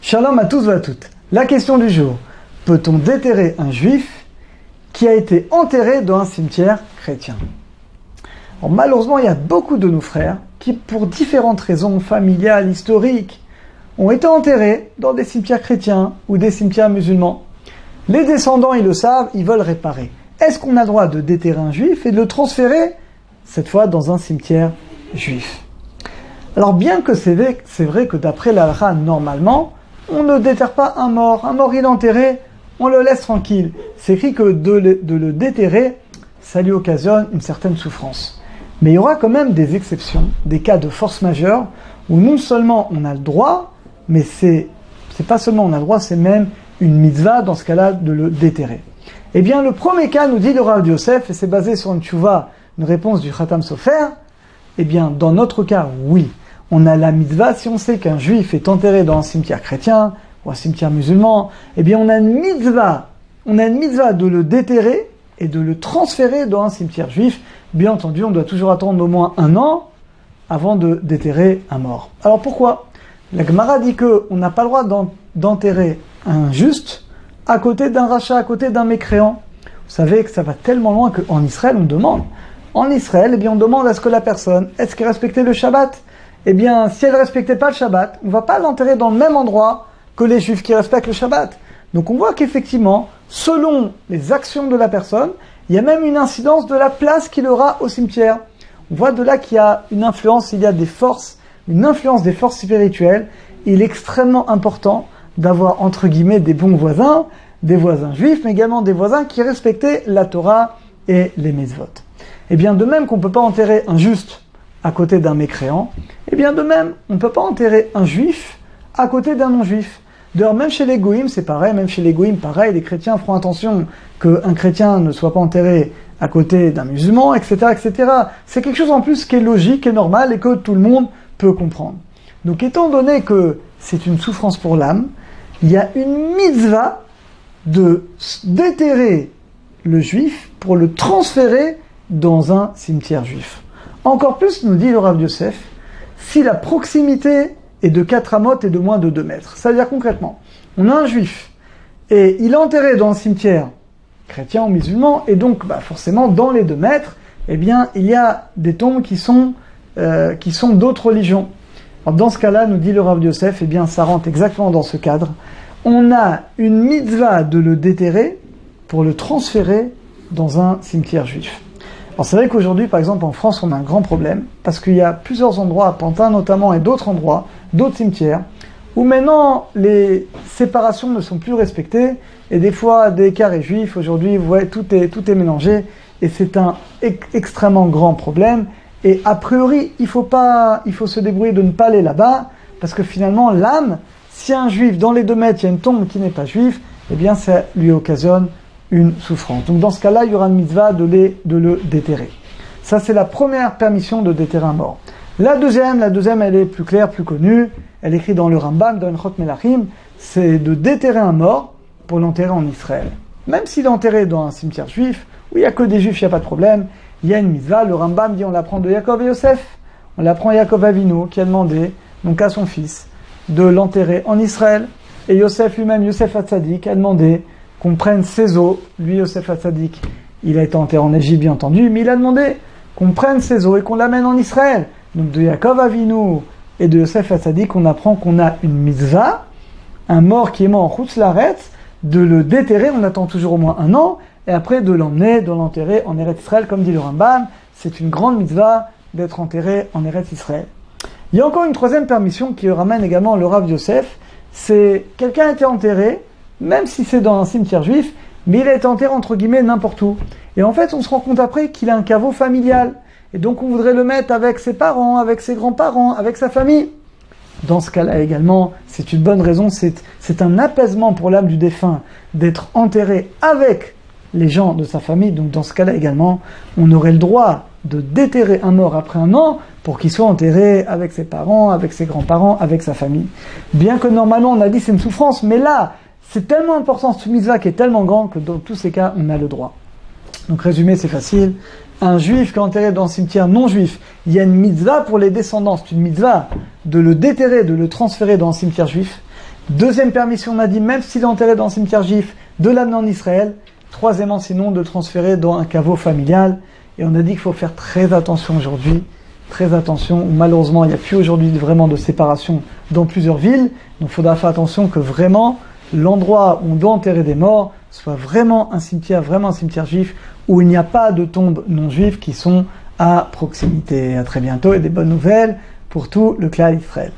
Shalom à tous et à toutes. La question du jour. Peut-on déterrer un juif qui a été enterré dans un cimetière chrétien? Alors, malheureusement, il y a beaucoup de nos frères qui, pour différentes raisons familiales, historiques, ont été enterrés dans des cimetières chrétiens ou des cimetières musulmans. Les descendants, ils le savent, ils veulent réparer. Est-ce qu'on a le droit de déterrer un juif et de le transférer, cette fois, dans un cimetière juif? Alors, bien que c'est vrai que d'après la halakha, normalement, on ne déterre pas un mort. Un mort, il est enterré, on le laisse tranquille. C'est écrit que de le déterrer, ça lui occasionne une certaine souffrance. Mais il y aura quand même des exceptions, des cas de force majeure, où non seulement on a le droit, mais c'est pas seulement on a le droit, c'est même une mitzvah dans ce cas-là de le déterrer. Eh bien, le premier cas, nous dit le Rav Yosef, et c'est basé sur une tchouva, une réponse du Khatam Sofer, eh bien, dans notre cas, oui. On a la mitzvah, si on sait qu'un juif est enterré dans un cimetière chrétien ou un cimetière musulman, eh bien on a une mitzvah de le déterrer et de le transférer dans un cimetière juif. Bien entendu, on doit toujours attendre au moins 1 an avant de déterrer un mort. Alors pourquoi? La Gemara dit qu'on n'a pas le droit d'enterrer un juste à côté d'un rachat, à côté d'un mécréant. Vous savez que ça va tellement loin qu'en Israël, on demande. En Israël, eh bien, on demande à ce que la personne, est-ce qu'elle respectait le Shabbat? Eh bien, si elle ne respectait pas le Shabbat, on ne va pas l'enterrer dans le même endroit que les Juifs qui respectent le Shabbat. Donc on voit qu'effectivement, selon les actions de la personne, il y a même une incidence de la place qu'il aura au cimetière. On voit de là qu'il y a une influence, il y a des forces, une influence des forces spirituelles. Il est extrêmement important d'avoir, entre guillemets, des bons voisins, des voisins juifs, mais également des voisins qui respectaient la Torah et les mitzvot. Eh bien, de même qu'on ne peut pas enterrer un juste à côté d'un mécréant, et bien de même, on ne peut pas enterrer un juif à côté d'un non-juif. D'ailleurs, même chez les goïms, c'est pareil, les chrétiens feront attention qu'un chrétien ne soit pas enterré à côté d'un musulman, etc., etc. C'est quelque chose en plus qui est logique et normal et que tout le monde peut comprendre. Donc, étant donné que c'est une souffrance pour l'âme, il y a une mitzvah de déterrer le juif pour le transférer dans un cimetière juif. Encore plus, nous dit le Rav Yosef, si la proximité est de 4 amot et de moins de 2 mètres. C'est-à-dire concrètement, on a un juif et il est enterré dans un cimetière chrétien ou musulman et donc forcément dans les 2 mètres, eh bien il y a des tombes qui sont d'autres religions. Alors, dans ce cas-là, nous dit le Rav Yosef, eh bien ça rentre exactement dans ce cadre. On a une mitzvah de le déterrer pour le transférer dans un cimetière juif. Alors c'est vrai qu'aujourd'hui, par exemple, en France, on a un grand problème, parce qu'il y a plusieurs endroits, à Pantin notamment, et d'autres endroits, d'autres cimetières, où maintenant les séparations ne sont plus respectées, et des fois des carrés juifs, aujourd'hui, vous voyez, tout est mélangé, et c'est un extrêmement grand problème, et a priori, il faut se débrouiller de ne pas aller là-bas, parce que finalement, l'âme, si un juif, dans les 2 mètres, il y a une tombe qui n'est pas juive, eh bien ça lui occasionne une souffrance. Donc dans ce cas-là, il y aura une mitzvah de le déterrer. Ça, c'est la première permission de déterrer un mort. La deuxième, elle est plus claire, plus connue. Elle est écrite dans le Rambam, dans Chot Melachim. C'est de déterrer un mort pour l'enterrer en Israël. Même s'il est enterré dans un cimetière juif, où il n'y a que des juifs, il n'y a pas de problème. Il y a une mitzvah. Le Rambam dit, on l'apprend de Yaakov et Yosef. On l'apprend à Yaakov Avinu, qui a demandé, donc à son fils, de l'enterrer en Israël. Et Yosef lui-même, Yosef Hatzadik, a demandé qu'on prenne ses os. Lui, Yosef Hatzadik, il a été enterré en Égypte, bien entendu, mais il a demandé qu'on prenne ses os et qu'on l'amène en Israël. Donc de Yaakov Avinu et de Yosef Hatzadik, on apprend qu'on a une mitzvah, un mort qui est mort en Chutz Laaretz, de le déterrer, on attend toujours au moins 1 an, et après de l'emmener, de l'enterrer en Eretz Israël, comme dit le Rambam. C'est une grande mitzvah d'être enterré en Eretz Israël. Il y a encore une troisième permission qui ramène également le Rav Yosef, c'est quelqu'un a été enterré, même si c'est dans un cimetière juif, mais il a été enterré entre guillemets n'importe où. Et en fait, on se rend compte après qu'il a un caveau familial. Et donc on voudrait le mettre avec ses parents, avec ses grands-parents, avec sa famille. Dans ce cas-là également, c'est une bonne raison, c'est un apaisement pour l'âme du défunt d'être enterré avec les gens de sa famille. Donc dans ce cas-là également, on aurait le droit de déterrer un mort après 1 an pour qu'il soit enterré avec ses parents, avec ses grands-parents, avec sa famille. Bien que normalement on a dit c'est une souffrance, mais là, c'est tellement important, ce mitzvah qui est tellement grand que dans tous ces cas, on a le droit. Donc résumé, c'est facile. Un juif qui est enterré dans un cimetière non juif, il y a une mitzvah pour les descendants, c'est une mitzvah de le déterrer, de le transférer dans un cimetière juif. Deuxième permission, on a dit, même s'il est enterré dans un cimetière juif, de l'amener en Israël. Troisièmement, sinon, de le transférer dans un caveau familial. Et on a dit qu'il faut faire très attention aujourd'hui. Très attention. Malheureusement, il n'y a plus aujourd'hui vraiment de séparation dans plusieurs villes. Donc il faudra faire attention que vraiment, l'endroit où on doit enterrer des morts soit vraiment un cimetière juif, où il n'y a pas de tombes non juives qui sont à proximité. À très bientôt et des bonnes nouvelles pour tout le clan Israël.